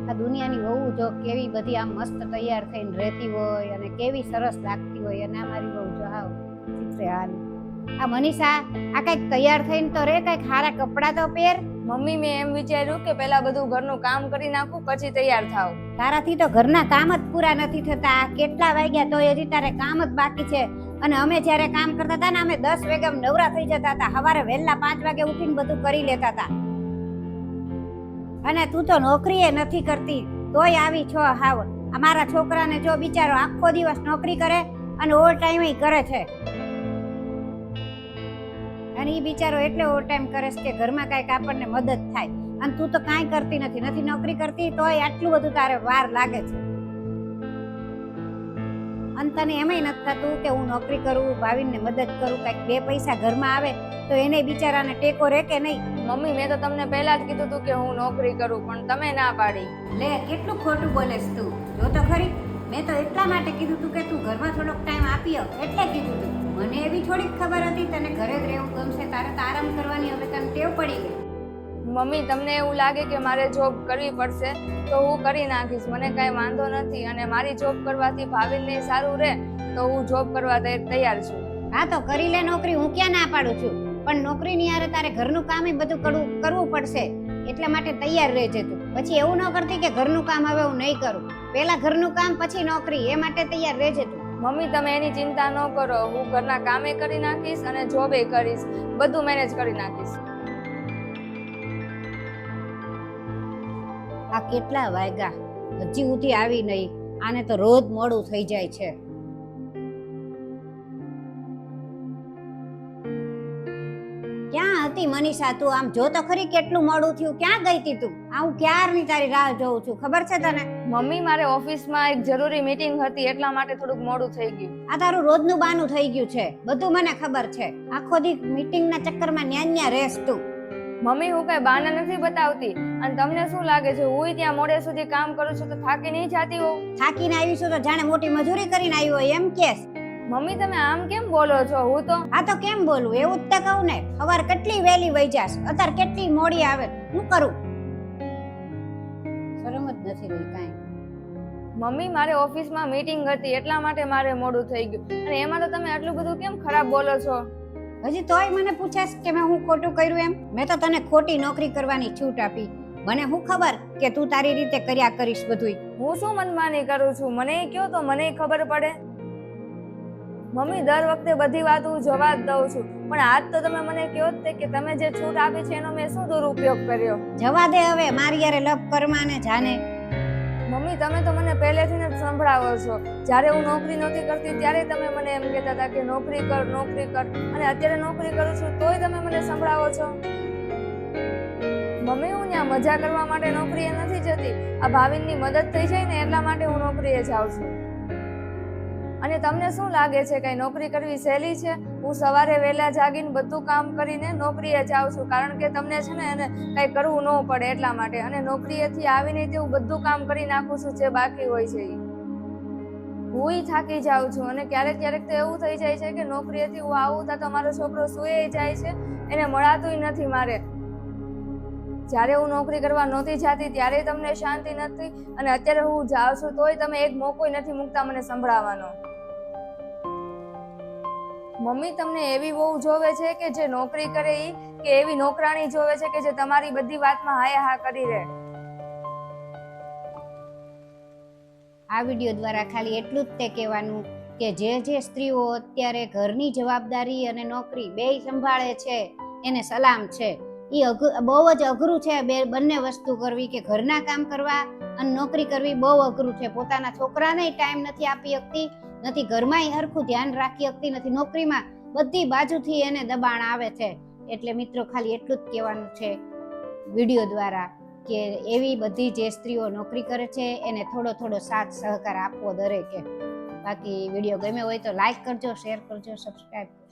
આ દુનિયાની વહુ જો કેવી બધી આમ મસ્ત તૈયાર થઈને રહેતી હોય અને કેવી સરસ લાગતી હોય, અને આ મારી વહુ જો હાવ ચિત્રે હાલ. આ મનીષા, આ કઈક તૈયાર થઈને તો રે, કઈક સારા કપડાં તો પહેર. મમ્મી, મેં એમ વિચાર્યું કે પહેલા બધું ઘરનું કામ કરી નાખું પછી તૈયાર થાવ. તારાથી તો ઘરના કામ જ પૂરા નથી થતા. કેટલા વાગ્યા તો હજી તારે કામ જ બાકી છે. અને અમે જ્યારે કામ કરતા હતા ને, અમે 10 વાગ્યા નવરા થઈ જતા હતા. સવારે વહેલા 5 વાગે ઉઠીને બધું કરી લેતા હતા. અને તું તો નોકરીએ નથી કરતી તોય આવી છો હાવ. અમારા છોકરાને જો બિચારો આખો દિવસ નોકરી કરે અને ઓવર ટાઈમ કરે છે. અને એ બિચારો એટલે ઓવર ટાઈમ કરે છે કે ઘરમાં કાંઈક આપણને મદદ થાય. અને તું તો કાંઈ કરતી નથી નોકરી કરતી, તોય આટલું બધું તારે વાર લાગે છે. અને તને એમાંય નથી થતું કે હું નોકરી કરું, ભાવિનને મદદ કરું, કાંઈક 2 પૈસા ઘરમાં આવે તો એને બિચારાને ટેકો રે કે નહીં? મમ્મી, મેં તો તમને પહેલા જ કીધું હતું કે હું નોકરી કરું, પણ તમે ના પાડી. લે, કેટલું ખોટું બોલેસ તું. જો તો ખરી, મેં તો એટલા માટે કીધું તું કે તું ઘરમાં થોડોક ટાઈમ આપીયો, એટલે કીધું તું. મને એવી થોડીક ખબર હતી તને ઘરે જ રહેવું ગમશે, તારે તો આરામ કરવાની હવે તને ટેવ પડી ગઈ. મમ્મી, તમને એવું લાગે કે મારે જોબ કરવી પડશે તો હું કરી નાખીશ, મને કાંઈ વાંધો નથી. અને મારી જોબ કરવાથી ભાવિનને સારું રહે તો હું જોબ કરવા તૈયાર છું. હા તો કરી લે નોકરી, હું ક્યાં ના પાડું છું. પણ નોકરીની યારે તારે ઘરનું કામ બધું કરવું પડશે, એટલા માટે તૈયાર રહેજે તું. પછી એવું ન કરતી કે ઘરનું કામ હવે હું નહીં કરું. પહેલા ઘરનું કામ પછી નોકરી, એ માટે તૈયાર રહેજે તું. મમ્મી, તમે એની ચિંતા ન કરો, હું ઘરના કામે કરી નાખીશ અને જોબે કરીશ, બધું મેનેજ કરી નાખીશ. આ કેટલા વાગ્યા, હજી સુધી આવી નહીં. આને તો રોજ મોડું થઈ જાય છે. ક્યાં હતી મનીષા તું? આમ જો તો ખરી કેટલું મોડું થયું. ક્યાં ગઈ હતી તું? હું ક્યારની તારી રાહ જોઉં છું, ખબર છે તને? મમ્મી, મારે ઓફિસમાં એક જરૂરી મીટિંગ હતી એટલા માટે થોડુંક મોડું થઈ ગયું. આ તારું રોજનું બાનું થઈ ગયું છે, બધું મને ખબર છે. આખો દી મીટિંગના ચક્કરમાં ન્યા રહેશ તું. મમ્મી, હું કઈ બહાના નથી બતાવતી. અને તમને શું લાગે છે હું ત્યાં મોડે સુધી કામ કરું છું તો થાકી નહીં જાતી હોઉં? થાકીને આવી છું તો જાણે મોટી મજૂરી કરીને આવી હોય એમ કેસ? મમ્મી, તમે આમ કેમ બોલો છો? હું તો આ તો કેમ બોલું, એવું જ તે કહું ને. સવાર કેટલી વહેલી વઈ જાસ, અત્યારે કેટલી મોડી આવે. હું કરું? શરમ જ નથી રહી કાંઈ. મમ્મી, મારે ઓફિસમાં મીટિંગ હતી એટલા માટે મારે મોડું થઈ ગયું. અને એમાં તો તમે આટલું બધું કેમ ખરાબ બોલો છો? હજી તોય મને પૂછાશ કે મેં હું ખોટું કર્યું એમ? મેં તો તને ખોટી નોકરી કરવાની છૂટ આપી. મને શું ખબર કે તું તારી રીતે કર્યા કરીશ બધું? હું શું મનમાની કરું છું? મને કયો તો મને ખબર પડે. મમ્મી, દર વખતે બધી વાત હું જવા જ દઉં છું, પણ આજ તો તમે મને કહો જ કે તમે જે છૂટ આપી છે એનો મેં શું દુરુપયોગ કર્યો? જવા દે હવે, મારી યારે લપ કરવાને જાને. મમ્મી, તમે તો મને પહેલેથી જ સંભળાવો છો. જ્યારે હું નોકરી નહોતી કરતી ત્યારે તમે મને એમ કહેતા હતા કે નોકરી કર, અને અત્યારે નોકરી કરું છું તોય તમે મને સંભળાવો છો. મમ્મી, હું ત્યાં મજા કરવા માટે નોકરીએ નથી જતી. આ ભાવિનની મદદ થઈ જાય ને એટલા માટે હું નોકરીએ જાઉં છું. અને તમને શું લાગે છે કઈ નોકરી કરવી સહેલી છે? હું સવારે વહેલા જાગીને બધું કામ કરીને નોકરીએ જાઉં છું, કારણ કે તમને છે ને એને કઈ કરવું ન પડે એટલા માટે. અને નોકરીએથી આવીને તે હું બધું કામ કરી નાખું છું જે બાકી હોય છે. હું થાકી જાઉં છું અને ક્યારેક ક્યારેક તો એવું થઈ જાય છે કે નોકરીએથી હું આવું તો મારો છોકરો સૂઈ જાય છે, એને મળાતું નથી મારે. જ્યારે હું નોકરી કરવા નહોતી જાતી ત્યારે તમને શાંતિ નથી, અને અત્યારે હું જાઉં છું તોય તમે એક મોકો નથી મૂકતા મને સંભળાવવાનો. મમ્મી, તમને એવી વહુ જોવે છે કે જે નોકરી કરે ઈ, કે એવી નોકરાણી જોવે છે કે જે તમારી બધી વાતમાં હાય હા કરી રહે? આ વિડીયો દ્વારા ખાલી એટલું જ તે કહેવાનું કે જે સ્ત્રીઓ અત્યારે ઘરની જવાબદારી અને નોકરી બેય સંભાળે છે એને સલામ છે. એ બહુ જ અઘરું છે બંને વસ્તુ કરવી, કે ઘરના કામ કરવા અને નોકરી કરવી બહુ અઘરું છે. પોતાના છોકરાને ટાઈમ નથી આપી શકતી, નથી ઘરમાં હરખું ધ્યાન રાખી શકતી, નથી નોકરીમાં. બધી બાજુથી એને દબાણ આવે છે. એટલે મિત્રો, ખાલી એટલું જ કહેવાનું છે વિડીયો દ્વારા કે એવી બધી જે સ્ત્રીઓ નોકરી કરે છે એને થોડો સાથ સહકાર આપવો દરેકે. બાકી વિડીયો ગમ્યો હોય તો લાઈક કરજો, શેર કરજો, સબસ્ક્રાઈબ કરજો.